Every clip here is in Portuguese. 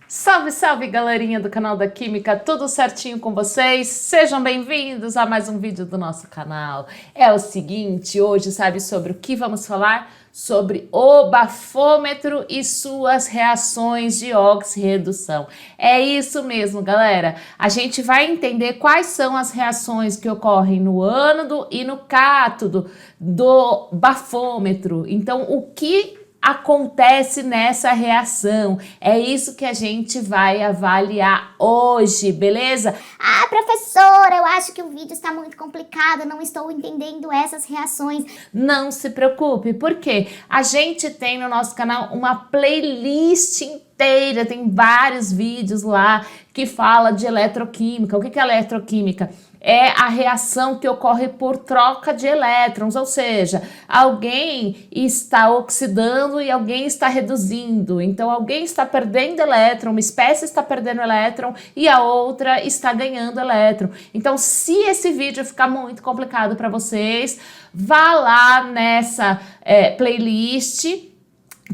Salve, salve, galerinha do canal da Química, tudo certinho com vocês? Sejam bem-vindos a mais um vídeo do nosso canal. É o seguinte, hoje sabe sobre o que vamos falar? Sobre o bafômetro e suas reações de oxirredução. É isso mesmo, galera. A gente vai entender quais são as reações que ocorrem no ânodo e no cátodo do bafômetro. Então, o que acontece nessa reação? É isso que a gente vai avaliar hoje, beleza? Ah, professora, eu acho que o vídeo está muito complicado, não estou entendendo essas reações. Não se preocupe, porque a gente tem no nosso canal uma playlist inteira, tem vários vídeos lá que fala de eletroquímica. O que é eletroquímica? É a reação que ocorre por troca de elétrons, ou seja, alguém está oxidando e alguém está reduzindo. Então, alguém está perdendo elétron, uma espécie está perdendo elétron e a outra está ganhando elétron. Então, se esse vídeo ficar muito complicado para vocês, vá lá nessa playlist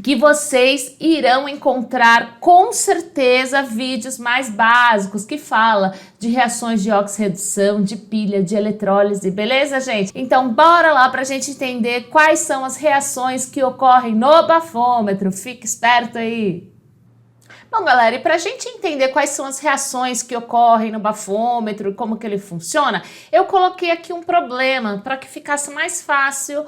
que vocês irão encontrar com certeza vídeos mais básicos que fala de reações de oxirredução, de pilha, de eletrólise, beleza, gente? Então bora lá pra gente entender quais são as reações que ocorrem no bafômetro. Fique esperto aí! Bom, galera, e para a gente entender quais são as reações que ocorrem no bafômetro e como que ele funciona, eu coloquei aqui um problema para que ficasse mais fácil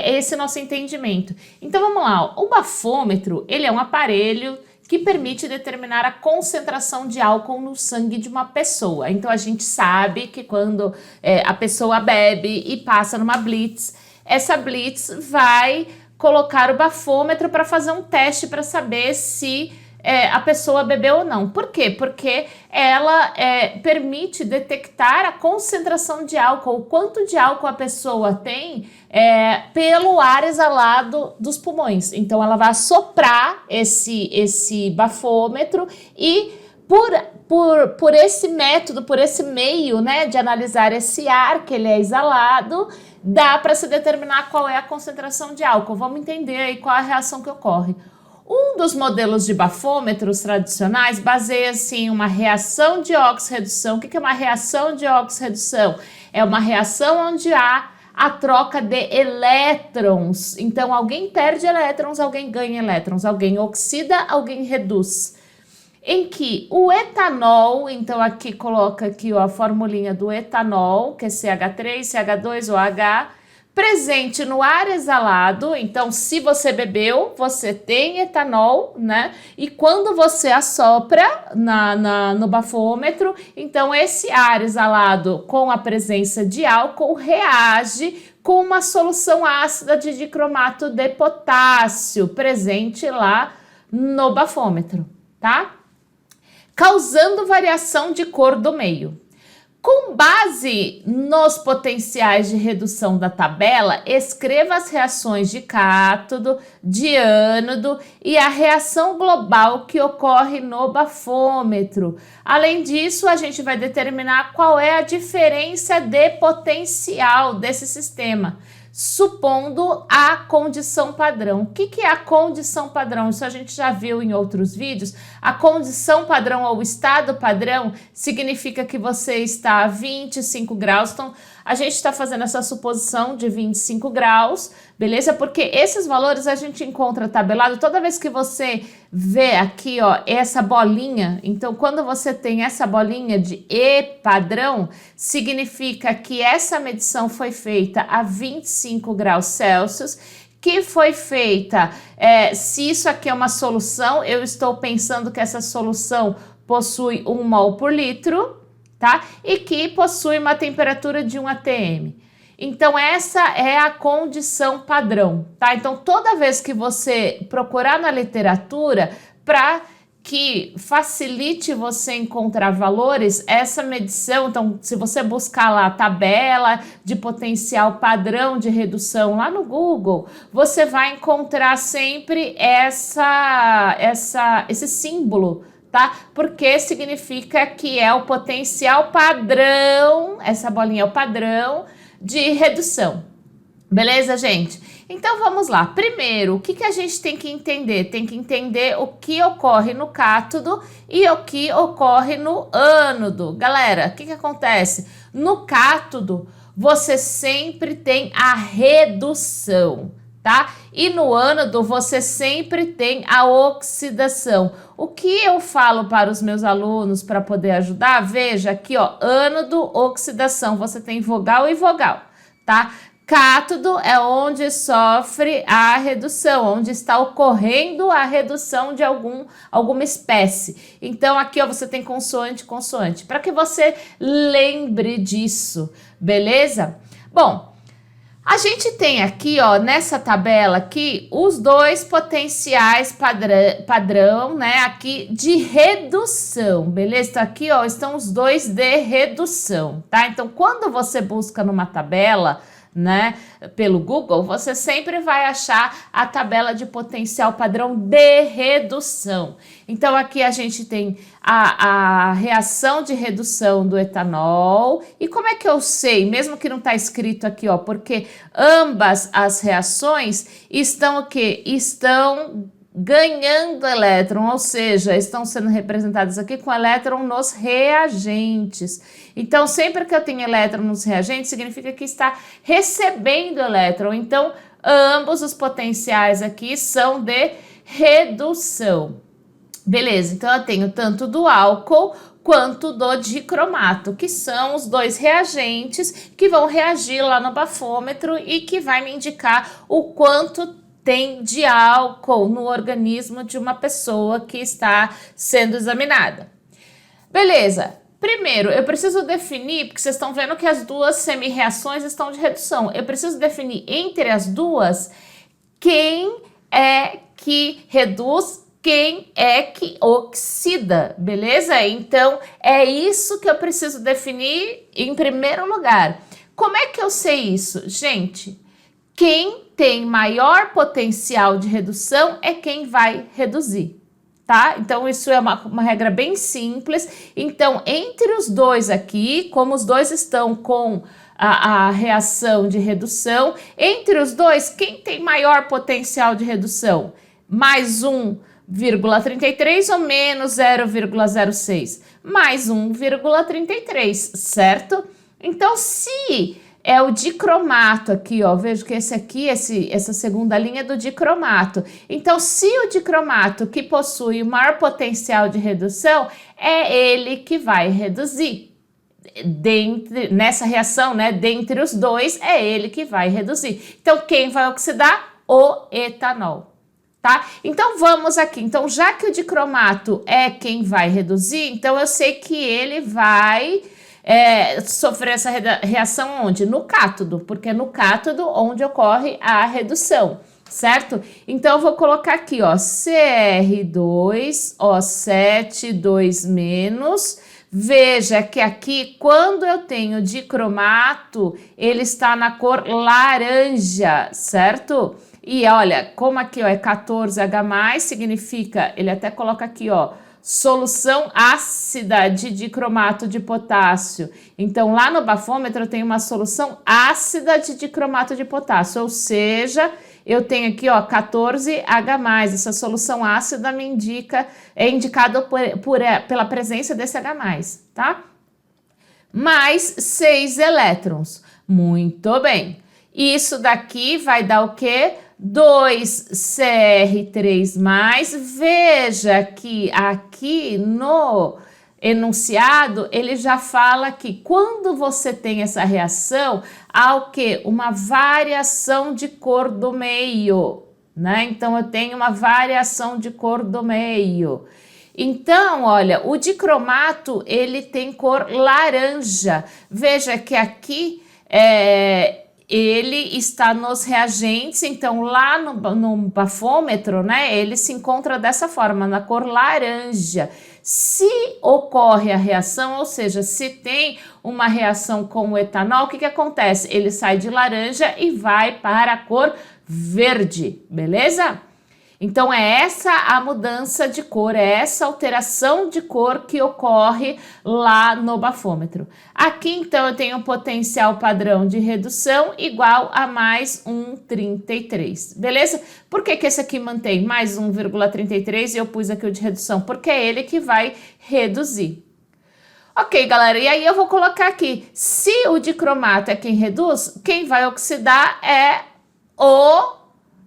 esse nosso entendimento. Então vamos lá, o bafômetro, ele é um aparelho que permite determinar a concentração de álcool no sangue de uma pessoa. Então a gente sabe que quando a pessoa bebe e passa numa blitz, essa blitz vai colocar o bafômetro para fazer um teste para saber se a pessoa bebeu ou não. Por quê? Porque ela permite detectar a concentração de álcool, o quanto de álcool a pessoa tem pelo ar exalado dos pulmões. Então ela vai soprar esse bafômetro e por esse método, por esse meio, né, de analisar esse ar que ele é exalado, dá para se determinar qual é a concentração de álcool. Vamos entender aí qual é a reação que ocorre. Um dos modelos de bafômetros tradicionais baseia-se em uma reação de oxirredução. O que é uma reação de oxirredução? É uma reação onde há a troca de elétrons. Então, alguém perde elétrons, alguém ganha elétrons. Alguém oxida, alguém reduz. Em que o etanol, então aqui coloca aqui a formulinha do etanol, que é CH3, CH2OH, presente no ar exalado. Então, se você bebeu, você tem etanol, né? E quando você assopra no bafômetro, então esse ar exalado com a presença de álcool reage com uma solução ácida de dicromato de potássio presente lá no bafômetro, tá? Causando variação de cor do meio. Com base nos potenciais de redução da tabela, escreva as reações de cátodo, de ânodo e a reação global que ocorre no bafômetro. Além disso, a gente vai determinar qual é a diferença de potencial desse sistema, supondo a condição padrão. O que é a condição padrão? Isso a gente já viu em outros vídeos. A condição padrão ou estado padrão significa que você está a 25 graus. Então, a gente está fazendo essa suposição de 25 graus, beleza? Porque esses valores a gente encontra tabelado toda vez que você vê aqui, ó, essa bolinha. Então, quando você tem essa bolinha de E padrão, significa que essa medição foi feita a 25 graus Celsius, que foi feita, se isso aqui é uma solução, eu estou pensando que essa solução possui 1 mol por litro, tá? E que possui uma temperatura de 1 atm. Então, essa é a condição padrão, tá? Então, toda vez que você procurar na literatura, para que facilite você encontrar valores, essa medição, então, se você buscar lá a tabela de potencial padrão de redução lá no Google, você vai encontrar sempre esse símbolo, tá? Porque significa que é o potencial padrão, essa bolinha é o padrão de redução. Beleza, gente? Então vamos lá. Primeiro, o que a gente tem que entender? Tem que entender o que ocorre no cátodo e o que ocorre no ânodo. Galera, o que acontece? No cátodo, você sempre tem a redução, tá? E no ânodo, você sempre tem a oxidação. O que eu falo para os meus alunos para poder ajudar? Veja aqui, ó, ânodo, oxidação. Você tem vogal e vogal, tá? Cátodo é onde sofre a redução, onde está ocorrendo a redução de alguma espécie. Então, aqui ó, você tem consoante, consoante, para que você lembre disso, beleza? Bom, a gente tem aqui, ó, nessa tabela aqui, os dois potenciais padrão, né, aqui de redução, beleza? Então, aqui, ó, estão os dois de redução, tá? Então, quando você busca numa tabela, né, pelo Google, você sempre vai achar a tabela de potencial padrão de redução. Então aqui a gente tem a reação de redução do etanol. E como é que eu sei, mesmo que não está escrito aqui, ó, porque ambas as reações estão o quê? Estão ganhando elétron, ou seja, estão sendo representadas aqui com elétron nos reagentes. Então, sempre que eu tenho elétron nos reagentes, significa que está recebendo elétron. Então, ambos os potenciais aqui são de redução. Beleza, então eu tenho tanto do álcool quanto do dicromato, que são os dois reagentes que vão reagir lá no bafômetro e que vai me indicar o quanto tem de álcool no organismo de uma pessoa que está sendo examinada. Beleza, primeiro eu preciso definir, porque vocês estão vendo que as duas semi-reações estão de redução, eu preciso definir entre as duas quem é que reduz, quem é que oxida, beleza? Então é isso que eu preciso definir em primeiro lugar. Como é que eu sei isso? Gente, quem tem maior potencial de redução é quem vai reduzir, tá? Então, isso é uma regra bem simples. Então, entre os dois aqui, como os dois estão com a reação de redução, entre os dois, quem tem maior potencial de redução? Mais 1,33 ou menos 0,06? Mais 1,33, certo? Então, se é o dicromato aqui, ó, vejo que esse aqui, essa segunda linha é do dicromato. Então, se o dicromato que possui o maior potencial de redução, é ele que vai reduzir. Nessa reação, né, dentre os dois, é ele que vai reduzir. Então, quem vai oxidar? O etanol, tá? Então, vamos aqui. Então, já que o dicromato é quem vai reduzir, então eu sei que ele vai sofrer essa reação onde? No cátodo, porque é no cátodo onde ocorre a redução, certo? Então, eu vou colocar aqui, ó, Cr2O7, 2-. Veja que aqui, quando eu tenho dicromato, ele está na cor laranja, certo? E olha, como aqui ó, é 14H+, significa, ele até coloca aqui, ó, solução ácida de dicromato de potássio. Então, lá no bafômetro eu tenho uma solução ácida de dicromato de potássio, ou seja, eu tenho aqui, ó, 14H+. Essa solução ácida me indica, é indicada pela presença desse H+, tá? Mais 6 elétrons. Muito bem. Isso daqui vai dar o quê? 2Cr3+, veja que aqui no enunciado ele já fala que quando você tem essa reação, há o quê? Uma variação de cor do meio, né? Então eu tenho uma variação de cor do meio. Então, olha, o dicromato ele tem cor laranja. Veja que aqui ele está nos reagentes, então lá no bafômetro, né, ele se encontra dessa forma, na cor laranja. Se ocorre a reação, ou seja, se tem uma reação com o etanol, o que acontece? Ele sai de laranja e vai para a cor verde, beleza? Então, é essa a mudança de cor, é essa alteração de cor que ocorre lá no bafômetro. Aqui, então, eu tenho um potencial padrão de redução igual a mais 1,33, beleza? Por que que esse aqui mantém mais 1,33 e eu pus aqui o de redução? Porque é ele que vai reduzir. Ok, galera, e aí eu vou colocar aqui, se o dicromato é quem reduz, quem vai oxidar é o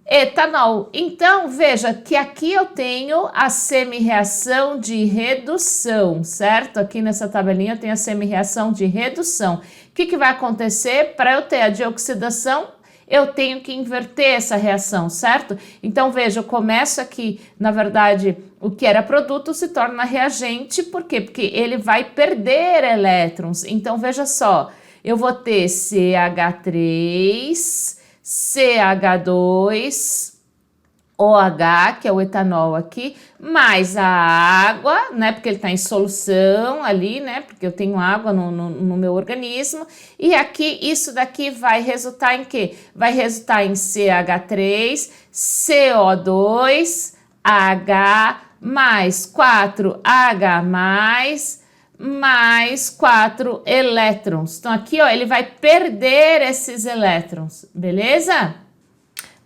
etanol. Então, veja que aqui eu tenho a semi-reação de redução, certo? Aqui nessa tabelinha eu tenho a semi-reação de redução. O que vai acontecer? Para eu ter a de oxidação, eu tenho que inverter essa reação, certo? Então, veja, eu começo aqui, na verdade, o que era produto se torna reagente, por quê? Porque ele vai perder elétrons. Então, veja só, eu vou ter CH3, CH2, OH, que é o etanol aqui, mais a água, né, porque ele está em solução ali, né, porque eu tenho água no meu organismo, e aqui, isso daqui vai resultar em quê? Vai resultar em CH3, CO2, H, mais 4H+, mais 4 elétrons. Então, aqui, ó, ele vai perder esses elétrons, beleza?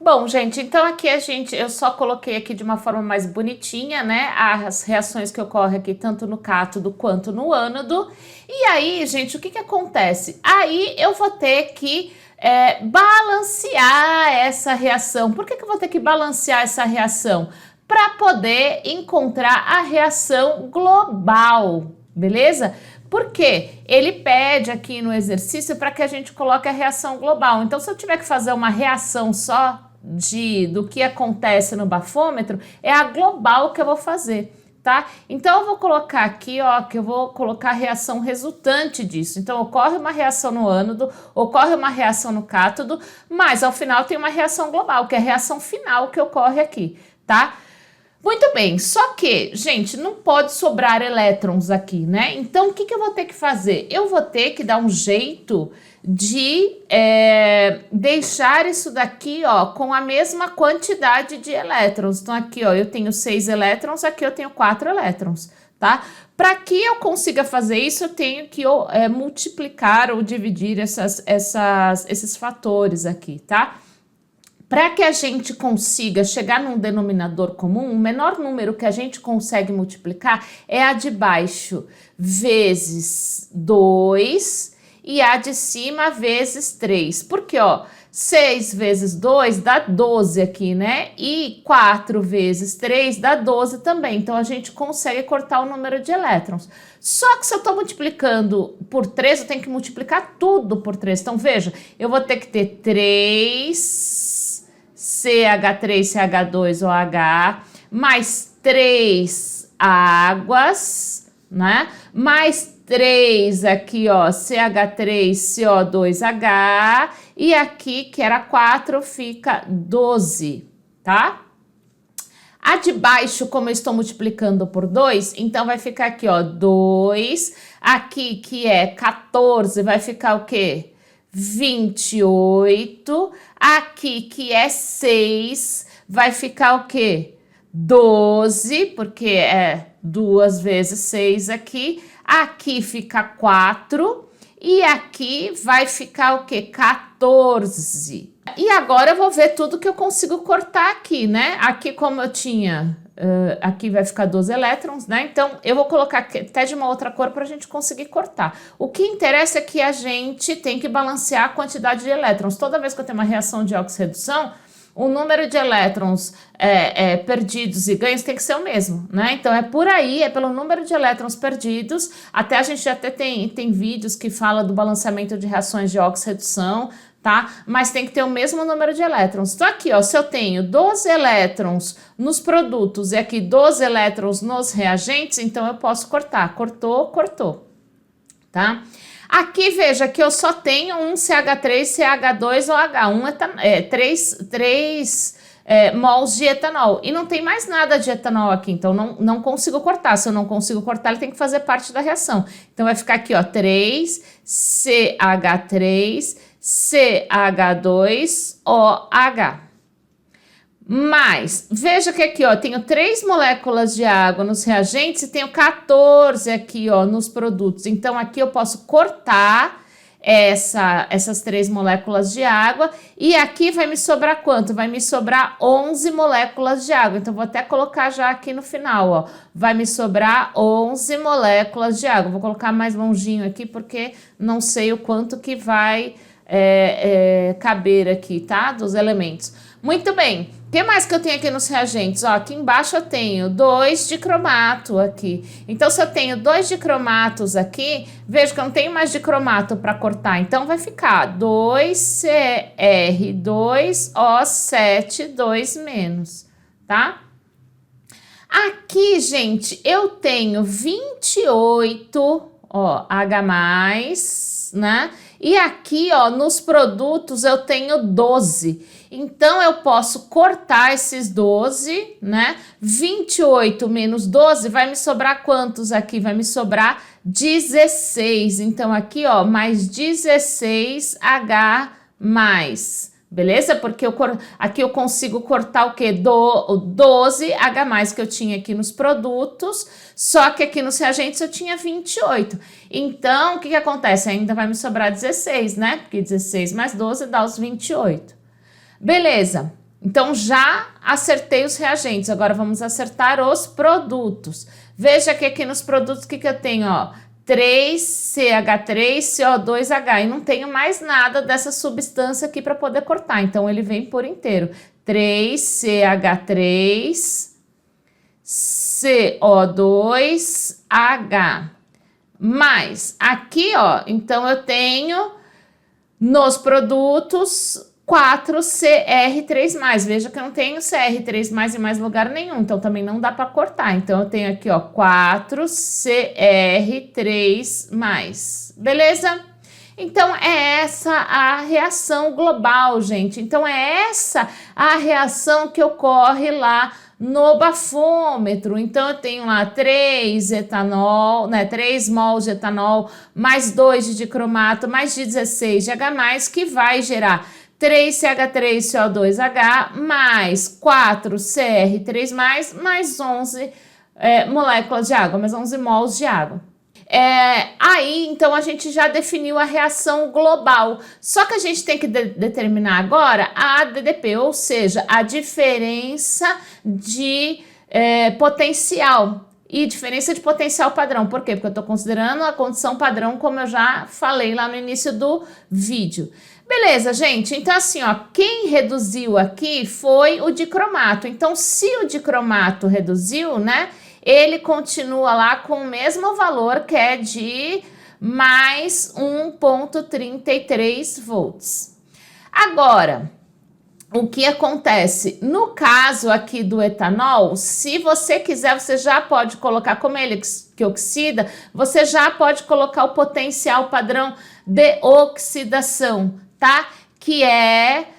Bom, gente, então aqui eu só coloquei aqui de uma forma mais bonitinha, né, as reações que ocorrem aqui tanto no cátodo quanto no ânodo. E aí, gente, o que acontece? Aí eu vou ter que balancear essa reação. Por que eu vou ter que balancear essa reação? Para poder encontrar a reação global, beleza? Porque ele pede aqui no exercício para que a gente coloque a reação global. Então, se eu tiver que fazer uma reação só do que acontece no bafômetro, é a global que eu vou fazer, tá? Então, eu vou colocar aqui, ó, que eu vou colocar a reação resultante disso. Então, ocorre uma reação no ânodo, ocorre uma reação no cátodo, mas ao final tem uma reação global, que é a reação final que ocorre aqui, tá? Muito bem, só que, gente, não pode sobrar elétrons aqui, né? Então, o que eu vou ter que fazer? Eu vou ter que dar um jeito de deixar isso daqui, ó, com a mesma quantidade de elétrons. Então, aqui, ó, eu tenho 6 elétrons, aqui eu tenho 4 elétrons, tá? Para que eu consiga fazer isso, eu tenho que multiplicar ou dividir esses fatores aqui, tá? Para que a gente consiga chegar num denominador comum, o menor número que a gente consegue multiplicar é a de baixo vezes 2 e a de cima vezes 3. Porque, ó, 6 vezes 2 dá 12 aqui, né? E 4 vezes 3 dá 12 também. Então, a gente consegue cortar o número de elétrons. Só que se eu estou multiplicando por 3, eu tenho que multiplicar tudo por 3. Então, veja, eu vou ter que ter 3... CH3, CH2, OH, mais 3 águas, né? Mais 3 aqui, ó, CH3, CO2H, e aqui, que era 4, fica 12, tá? A de baixo, como eu estou multiplicando por 2, então vai ficar aqui, ó, 2, aqui que é 14, vai ficar o quê? 28, aqui que é 6, vai ficar o quê? 12, porque é 2 vezes 6 aqui fica 4, e aqui vai ficar o quê? 14. E agora eu vou ver tudo que eu consigo cortar aqui, né? Aqui como eu tinha... aqui vai ficar 12 elétrons, né? Então, eu vou colocar até de uma outra cor para a gente conseguir cortar. O que interessa é que a gente tem que balancear a quantidade de elétrons. Toda vez que eu tenho uma reação de oxirredução, o número de elétrons perdidos e ganhos tem que ser o mesmo, né? Então, é por aí, é pelo número de elétrons perdidos. Até a gente até tem vídeos que falam do balanceamento de reações de oxirredução, tá? Mas tem que ter o mesmo número de elétrons. Então, aqui, ó, se eu tenho 12 elétrons nos produtos e aqui 12 elétrons nos reagentes, então eu posso cortar. Cortou, cortou, tá? Aqui, veja que eu só tenho um CH3, CH2 ou H1, 3 mols de etanol. E não tem mais nada de etanol aqui, então não consigo cortar. Se eu não consigo cortar, ele tem que fazer parte da reação. Então, vai ficar aqui, ó, 3 CH3, CH2OH, Mas, veja que aqui, ó, tenho 3 moléculas de água nos reagentes e tenho 14 aqui, ó, nos produtos. Então, aqui eu posso cortar essas 3 moléculas de água e aqui vai me sobrar quanto? Vai me sobrar 11 moléculas de água. Então, vou até colocar já aqui no final, ó. Vai me sobrar 11 moléculas de água. Vou colocar mais longinho aqui porque não sei o quanto que vai caber aqui, tá? Dos elementos. Muito bem. O que mais que eu tenho aqui nos reagentes? Ó, aqui embaixo eu tenho 2 dicromato aqui. Então, se eu tenho 2 dicromatos aqui, veja que eu não tenho mais dicromato para cortar. Então, vai ficar 2Cr2O7, 2-, tá? Aqui, gente, eu tenho 28, ó, H+, né? E aqui, ó, nos produtos eu tenho 12. Então, eu posso cortar esses 12, né? 28 menos 12 vai me sobrar quantos aqui? Vai me sobrar 16. Então, aqui, ó, mais 16H+. Beleza? Porque aqui eu consigo cortar o quê? 12H+, que eu tinha aqui nos produtos, só que aqui nos reagentes eu tinha 28. Então, o que acontece? Ainda vai me sobrar 16, né? Porque 16 mais 12 dá os 28. Beleza. Então, já acertei os reagentes. Agora, vamos acertar os produtos. Veja que aqui nos produtos, o que eu tenho, ó? 3CH3CO2H, e não tenho mais nada dessa substância aqui para poder cortar, então ele vem por inteiro. 3CH3CO2H. Mais, aqui, ó, então eu tenho nos produtos 4Cr3+, veja que eu não tenho Cr3+ em mais lugar nenhum, então também não dá para cortar. Então, eu tenho aqui, ó, 4Cr3+, beleza? Então, é essa a reação global, gente. Então, é essa a reação que ocorre lá no bafômetro. Então, eu tenho lá 3 etanol, né, 3 mols de etanol, mais 2 de dicromato, mais 16 de H+, que vai gerar 3CH3CO2H mais 4Cr3+, mais 11 moléculas de água, mais 11 mols de água. Aí, então, a gente já definiu a reação global. Só que a gente tem que determinar agora a ADP, ou seja, a diferença de potencial. E diferença de potencial padrão. Por quê? Porque eu estou considerando a condição padrão, como eu já falei lá no início do vídeo. Beleza, gente? Então, assim, ó, quem reduziu aqui foi o dicromato. Então, se o dicromato reduziu, né, ele continua lá com o mesmo valor, que é de mais 1,33 volts. Agora, o que acontece? No caso aqui do etanol, se você quiser, você já pode colocar, como ele que oxida, você já pode colocar o potencial padrão de oxidação, tá? Que é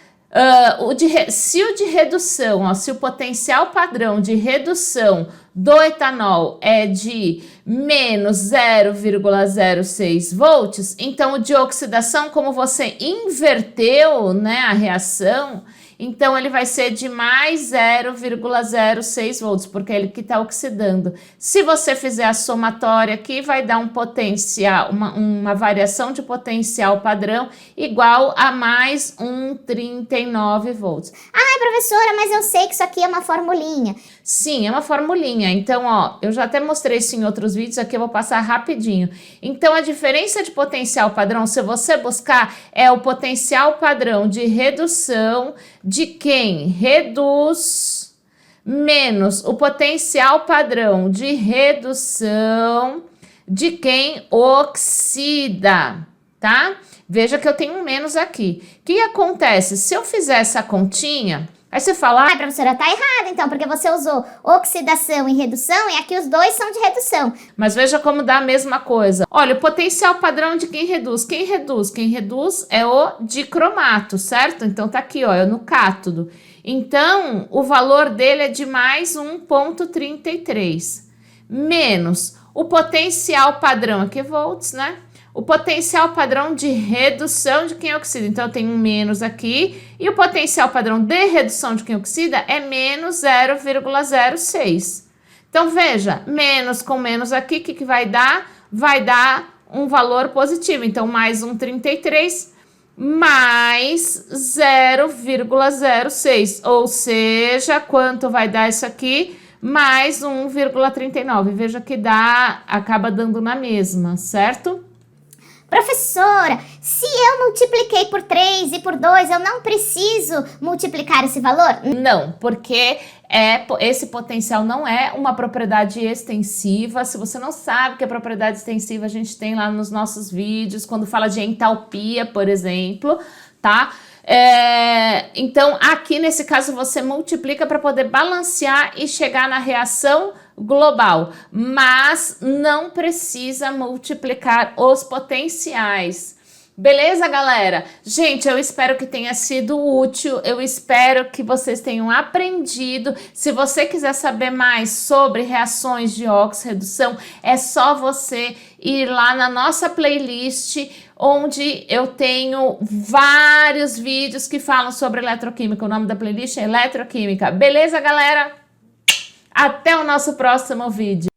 se o de redução, ó, se o potencial padrão de redução do etanol é de menos 0,06 volts, então o de oxidação, como você inverteu, né, a reação, então ele vai ser de mais 0,06 volts, porque é ele que está oxidando. Se você fizer a somatória aqui, vai dar um potencial, uma variação de potencial padrão igual a mais 1,39 volts. Ai, professora, mas eu sei que isso aqui é uma formulinha. Sim, é uma formulinha. Então, ó, eu já até mostrei isso em outros vídeos, aqui eu vou passar rapidinho. Então, a diferença de potencial padrão, se você buscar, é o potencial padrão de redução de quem reduz menos o potencial padrão de redução de quem oxida, tá? Veja que eu tenho um menos aqui. O que acontece? Se eu fizer essa continha, aí você fala... Ai, professora, tá errado então, porque você usou oxidação e redução e aqui os dois são de redução. Mas veja como dá a mesma coisa. Olha, o potencial padrão de quem reduz. Quem reduz? Quem reduz é o dicromato, certo? Então tá aqui, ó, no cátodo. Então, o valor dele é de mais 1,33. Menos o potencial padrão, aqui volts, né? o potencial padrão de redução de quem oxida. Então, eu tenho um menos aqui, e o potencial padrão de redução de quem oxida é menos 0,06. Então, veja, menos com menos aqui, o que vai dar? Vai dar um valor positivo. Então, mais 1,33 mais 0,06. Ou seja, quanto vai dar isso aqui? Mais 1,39. Veja que acaba dando na mesma, certo? Professora, se eu multipliquei por 3 e por 2, eu não preciso multiplicar esse valor? Não, porque esse potencial não é uma propriedade extensiva. Se você não sabe que é propriedade extensiva, a gente tem lá nos nossos vídeos, quando fala de entalpia, por exemplo, tá? Então, aqui nesse caso, você multiplica para poder balancear e chegar na reação global, mas não precisa multiplicar os potenciais. Beleza, galera? Gente, eu espero que tenha sido útil, eu espero que vocês tenham aprendido. Se você quiser saber mais sobre reações de oxirredução, é só você ir lá na nossa playlist, onde eu tenho vários vídeos que falam sobre eletroquímica. O nome da playlist é Eletroquímica. Beleza, galera? Até o nosso próximo vídeo.